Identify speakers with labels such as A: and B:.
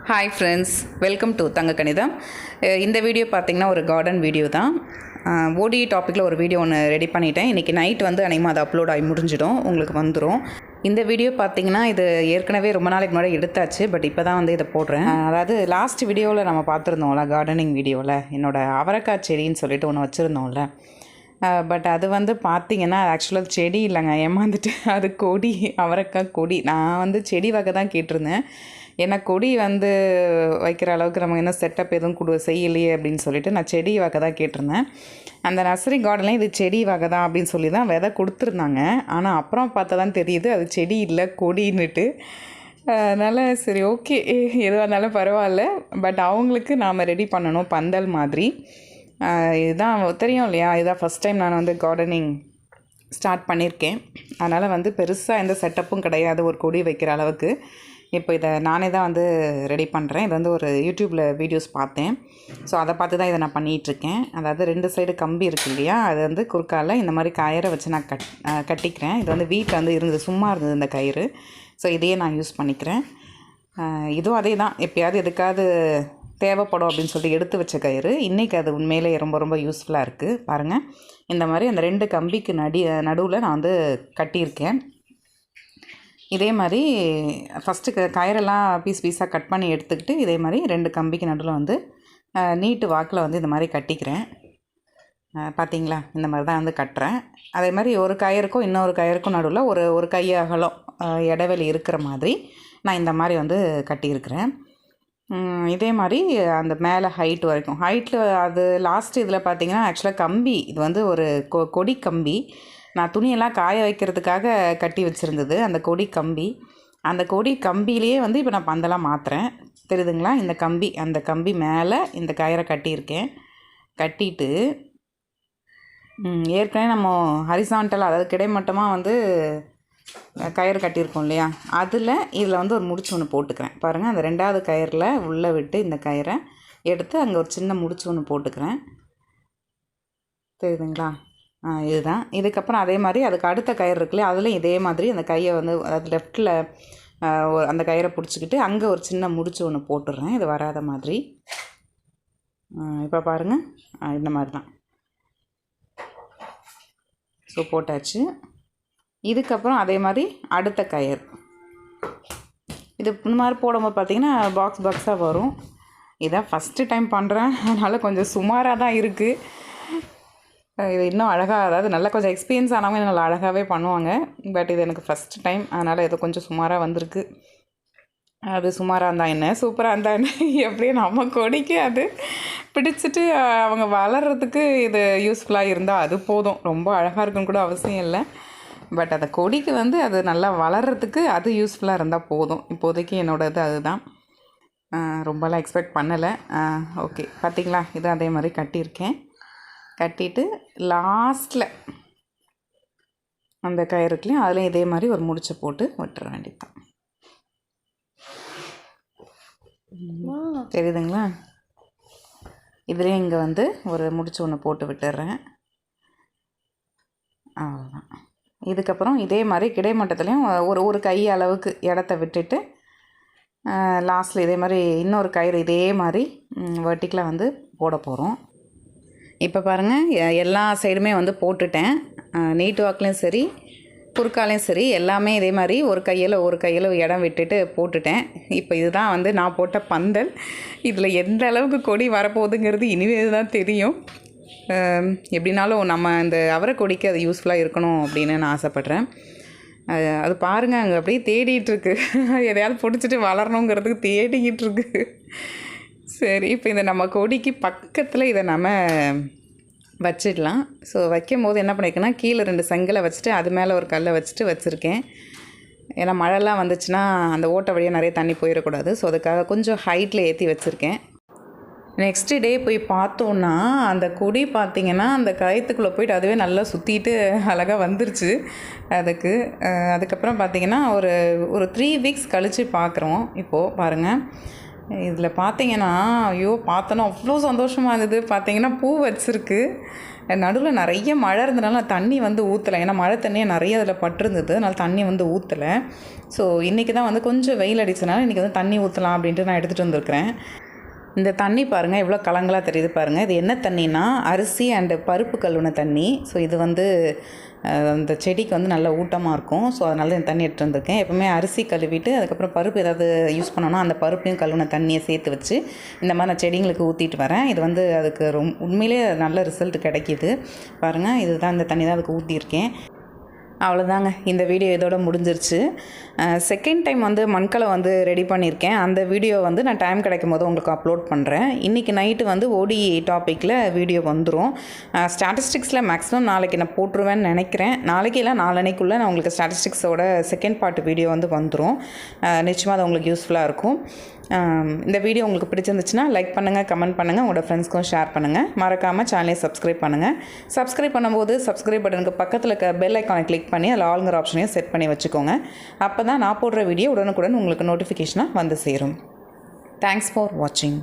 A: Hi friends, welcome to Thangakanitham. இந்த video பார்த்தீங்கன்னா ஒரு கார்டன் வீடியோ தான். ஓடி டாப்பிக்கில் ஒரு வீடியோ ஒன்று ரெடி பண்ணிட்டேன். இன்றைக்கி நைட் வந்து அநேகமாக அது அப்லோட் ஆகி முடிஞ்சிடும், உங்களுக்கு வந்துடும். இந்த வீடியோ பார்த்தீங்கன்னா இது ஏற்கனவே ரொம்ப நாளைக்கு முன்னாடி எடுத்தாச்சு, பட் இப்போ தான் வந்து இதை போடுறேன். அதாவது லாஸ்ட் வீடியோவில் நம்ம பார்த்துருந்தோம்ல, கார்டனிங் வீடியோவில் என்னோடய அவரக்காய் செடின்னு சொல்லிட்டு ஒன்று வச்சுருந்தோம்ல. பட் அது வந்து பார்த்திங்கன்னா ஆக்சுவலாக செடி இல்லைங்க, ஏமாந்துட்டு அது கொடி, அவரக்காய் கொடி. நான் வந்து செடி வகை தான் கேட்டிருந்தேன். ஏன்னா கொடி வந்து வைக்கிற அளவுக்கு நம்ம என்ன செட்டப் எதுவும் செய்யலையே அப்படின்னு சொல்லிட்டு நான் செடி வகை தான் கேட்டிருந்தேன். அந்த நர்சரி கார்டன்லேயும் இது செடி வகை தான் அப்படின்னு சொல்லி தான் விதை கொடுத்துருந்தாங்க. ஆனால் அப்புறம் பார்த்தா தான் தெரியுது அது செடி இல்லை, கொடின்னுட்டு. அதனால் சரி, ஓகே, எதுவாக இருந்தாலும் பரவாயில்ல. பட் அவங்களுக்கு நாம் ரெடி பண்ணணும் பந்தல் மாதிரி. இதுதான் தெரியும் இல்லையா, இதுதான் ஃபஸ்ட் டைம் நான் வந்து கார்டனிங் ஸ்டார்ட் பண்ணியிருக்கேன். அதனால் வந்து பெருசாக எந்த செட்டப்பும் கிடையாது ஒரு கொடி வைக்கிற அளவுக்கு. இப்போ இதை நானே தான் வந்து ரெடி பண்ணுறேன். இது வந்து ஒரு யூடியூப்பில் வீடியோஸ் பார்த்தேன். ஸோ அதை பார்த்து தான் இதை நான் பண்ணிகிட்ருக்கேன். அதாவது 2 சைடு கம்பி இருக்குது இல்லையா, அது வந்து குறுக்கால இந்த மாதிரி கயிறை வச்சு நான் கட்டிக்கிறேன். இது வந்து வீட்டில் வந்து இருந்தது, சும்மா இருந்தது இந்த கயிறு. ஸோ இதையே நான் யூஸ் பண்ணிக்கிறேன். இதுவும் அதே தான், எப்போயாவது எதுக்காவது தேவைப்படும் அப்படின்னு சொல்லிட்டு எடுத்து வச்ச கயிறு. இன்றைக்கி அது உண்மையிலே ரொம்ப ரொம்ப யூஸ்ஃபுல்லாக இருக்குது. பாருங்கள், இந்த மாதிரி அந்த 2 கம்பிக்கு நடுவில் நான் வந்து கட்டியிருக்கேன். இதே மாதிரி ஃபஸ்ட்டு கயிறெல்லாம் பீஸாக கட் பண்ணி எடுத்துக்கிட்டு இதே மாதிரி 2 கம்பிக்கு நடுவில் வந்து நீட்டு வாக்கில் வந்து இந்த மாதிரி கட்டிக்கிறேன். பார்த்திங்களா, இந்த மாதிரி தான் வந்து கட்டுறேன். அதே மாதிரி ஒரு கயிறுக்கும் இன்னொரு கயிறுக்கும் நடுவில் ஒரு கை அகலம் இடைவெளி இருக்கிற மாதிரி நான் இந்த மாதிரி வந்து கட்டியிருக்கிறேன். இதே மாதிரி அந்த மேலே ஹைட் வரைக்கும், ஹைட்டில் அது லாஸ்ட்டு இதில் பார்த்திங்கன்னா ஆக்சுவலாக கம்பி இது வந்து ஒரு கொடி கம்பி. நான் துணியெல்லாம் காய வைக்கிறதுக்காக கட்டி வச்சுருந்தது அந்த கொடி கம்பி. அந்த கொடி கம்பியிலேயே வந்து இப்போ நான் பந்தலாக மாற்றுறேன். தெரியுதுங்களா, இந்த கம்பி, அந்த கம்பி மேலே இந்த கயிறை கட்டியிருக்கேன். கட்டிட்டு ஏற்கனவே நம்ம ஹரிசாண்டல், அதாவது கிடைமட்டமாக வந்து கயிறு கட்டியிருக்கோம் இல்லையா, இதில் வந்து ஒரு முடிச்சு ஒன்று போட்டுக்கிறேன். பாருங்கள், அந்த 2வது கயிறில் உள்ளே விட்டு இந்த கயிறை எடுத்து அங்கே ஒரு சின்ன முடிச்சு ஒன்று போட்டுக்கிறேன். தெரியுதுங்களா, இதுதான். இதுக்கப்புறம் அதே மாதிரி அதுக்கு அடுத்த கயிறு இருக்குல்லையா, அதுலேயும் இதே மாதிரி அந்த கையை வந்து அதாவது லெஃப்டில் அந்த கயிறை பிடிச்சிக்கிட்டு அங்கே ஒரு சின்ன முடிச்சு ஒன்று போட்டுடுறேன், இது வராத மாதிரி. இப்போ பாருங்கள், இந்த மாதிரி தான். ஸோ போட்டாச்சு. இதுக்கப்புறம் அதே மாதிரி அடுத்த கயிறு, இது இந்த மாதிரி போடும்போது பார்த்திங்கன்னா பாக்ஸாக வரும். இதான் ஃபஸ்ட்டு டைம் பண்ணுறேன், அதனால் கொஞ்சம் சுமாராக தான் இருக்குது. இது இன்னும் அழகாக, அதாவது நல்லா கொஞ்சம் எக்ஸ்பீரியன்ஸ் ஆனவங்க நல்லா அழகாகவே பண்ணுவாங்க. பட் இது எனக்கு ஃபஸ்ட்டு டைம், அதனால் இது கொஞ்சம் சுமாராக வந்திருக்கு. அது சுமாராக இருந்தால் என்ன, சூப்பராக இருந்தால் என்ன, எப்படியும் நம்ம கொடிக்கு அது பிடிச்சிட்டு அவங்க வளர்கிறதுக்கு இது யூஸ்ஃபுல்லாக இருந்தால் அது போதும். ரொம்ப அழகாக இருக்குன்னு கூட அவசியம் இல்லை. பட் அந்த கொடிக்கு வந்து அது நல்லா வளர்கிறதுக்கு அது யூஸ்ஃபுல்லாக இருந்தால் போதும். இப்போதைக்கு என்னோடது அதுதான். ரொம்பலாம் எக்ஸ்பெக்ட் பண்ணலை. ஓகே, பார்த்திங்களா, இது அதே மாதிரி கட்டியிருக்கேன். கட்டிட்டு லாஸ்ட்டில் அந்த கயிறுக்குலையும் அதுலேயும் இதே மாதிரி ஒரு முடிச்சை போட்டு விட்டுற வேண்டியதுதான். தெரியுதுங்களா, இதுலேயும் இங்கே வந்து ஒரு முடிச்சு ஒன்று போட்டு விட்டுடுறேன். அவ்வளோதான். இதுக்கப்புறம் இதே மாதிரி கிடைமட்டத்துலேயும் ஒரு கை அளவுக்கு இடத்த விட்டுட்டு லாஸ்ட்டில் இதே மாதிரி இன்னொரு கயிறு இதே மாதிரி வெர்டிக்கலாக வந்து போட போகிறோம். இப்போ பாருங்கள், எல்லா சைடுமே வந்து போட்டுட்டேன். நீட்டு வாக்குலேயும் சரி, குறுக்காலையும் சரி, எல்லாமே இதே மாதிரி ஒரு கையில் இடம் விட்டுட்டு போட்டுட்டேன். இப்போ இதுதான் வந்து நான் போட்ட பந்தல். இதில் எந்த அளவுக்கு கொடி வரப்போகுதுங்கிறது இனிமேல் தான் தெரியும். எப்படின்னாலும் நம்ம இந்த அவரைக்கொடிக்கு அது யூஸ்ஃபுல்லாக இருக்கணும் அப்படின்னு நான் ஆசைப்பட்றேன். அது பாருங்கள், அங்கே அப்படியே தேடிகிட்ருக்கு, எதையாவது பிடிச்சிட்டு வளரணுங்கிறதுக்கு தேடிக்கிட்டு இருக்கு. சரி, இப்போ இந்த நம்ம கொடிக்கு பக்கத்தில் இதை நம்ம வச்சிடலாம். ஸோ வைக்கும் போது என்ன பண்ணியிருக்கேன்னா, கீழே 2 செங்கலை வச்சுட்டு அது மேலே ஒரு கல்லை வச்சுட்டு வச்சுருக்கேன். ஏன்னா மழைலாம் வந்துச்சுன்னா அந்த ஓட்டை வழியாக நிறைய தண்ணி போயிடக்கூடாது. ஸோ அதுக்காக கொஞ்சம் ஹைட்டில் ஏற்றி வச்சுருக்கேன். நெக்ஸ்ட்டு டே போய் பார்த்தோன்னா அந்த கொடி பார்த்திங்கன்னா அந்த கயத்துக்குள்ளே போயிட்டு அதுவே நல்லா சுற்றிட்டு அழகாக வந்துருச்சு. அதுக்கப்புறம் பார்த்திங்கன்னா ஒரு 3 வீக்ஸ் கழித்து பார்க்குறோம். இப்போது பாருங்கள், இதில் பார்த்தீங்கன்னா ஐயோ பார்த்தோன்னா அவ்வளோ சந்தோஷமாக இருந்தது. பார்த்தீங்கன்னா பூ வச்சுருக்கு. நடுவில் நிறைய மழை இருந்தனால தண்ணி வந்து ஊற்றலை. ஏன்னா மழை தண்ணியை நிறைய அதில் பட்டிருந்தது, அதனால் தண்ணி வந்து ஊற்றலை. ஸோ இன்றைக்கி தான் வந்து கொஞ்சம் வெயில் அடிச்சனால இன்றைக்கி வந்து தண்ணி ஊற்றலாம் அப்படின்ட்டு நான் எடுத்துகிட்டு வந்திருக்கிறேன். இந்த தண்ணி பாருங்கள் எவ்வளோ கலங்களாக தெரியுது பாருங்கள். இது என்ன தண்ணினா அரிசி அண்டு பருப்பு கழுவுன தண்ணி. ஸோ இது வந்து அந்த செடிக்கு வந்து நல்ல ஊட்டமாக இருக்கும். ஸோ அதனால இந்த தண்ணி எடுத்துகிட்டு வந்திருக்கேன். எப்போவுமே அரிசி கழுவிட்டு அதுக்கப்புறம் பருப்பு ஏதாவது யூஸ் பண்ணோன்னா அந்த பருப்பையும் கழுவுன தண்ணியை சேர்த்து வச்சு இந்த மாதிரி நான் செடிங்களுக்கு ஊற்றிட்டு வரேன். இது வந்து அதுக்கு உண்மையிலே நல்ல ரிசல்ட் கிடைக்கிது. பாருங்கள், இதுதான் இந்த தண்ணி தான் அதுக்கு ஊற்றியிருக்கேன். அவ்வளோதாங்க, இந்த வீடியோ இதோட முடிஞ்சிருச்சு. செகண்ட் டைம் வந்து மண்கலை வந்து ரெடி பண்ணியிருக்கேன். அந்த வீடியோ வந்து நான் டைம் கிடைக்கும் போது உங்களுக்கு அப்லோட் பண்ணுறேன். இன்றைக்கி நைட்டு வந்து ஓடி டாப்பிக்கில் வீடியோ வந்துடும். ஸ்டாட்டிஸ்டிக்ஸில் மேக்ஸிமம் நாளைக்கு நான் போட்டுருவேன்னு நினைக்கிறேன். நாளைக்கு இல்லை நாளன்னைக்குள்ளே நான் உங்களுக்கு ஸ்டாட்டிஸ்டிக்ஸோட செகண்ட் பார்ட் வீடியோ வந்து வந்துடும். நிச்சயமாக அது உங்களுக்கு யூஸ்ஃபுல்லாக இருக்கும். இந்த வீடியோ உங்களுக்கு பிடிச்சிருந்துச்சுன்னா லைக் பண்ணுங்கள், கமெண்ட் பண்ணுங்கள், உங்களோட ஃப்ரெண்ட்ஸ்க்கும் ஷேர் பண்ணுங்கள். மறக்காமல் சேனலை சப்ஸ்கிரைப் பண்ணுங்கள். சப்ஸ்கிரைப் பண்ணும்போது சப்ஸ்கிரைப் பட்டனுக்கு பக்கத்தில் இருக்க பெல் ஐக்கானை கிளிக் பண்ணி அதில் ஆளுங்கிற ஆப்ஷனையும் செட் பண்ணி வச்சுக்கோங்க. அப்போ தான் நான் போடுற வீடியோ உடனுக்குடன் உங்களுக்கு நோட்டிஃபிகேஷனாக வந்து சேரும். தேங்க்ஸ் ஃபார் வாட்சிங்.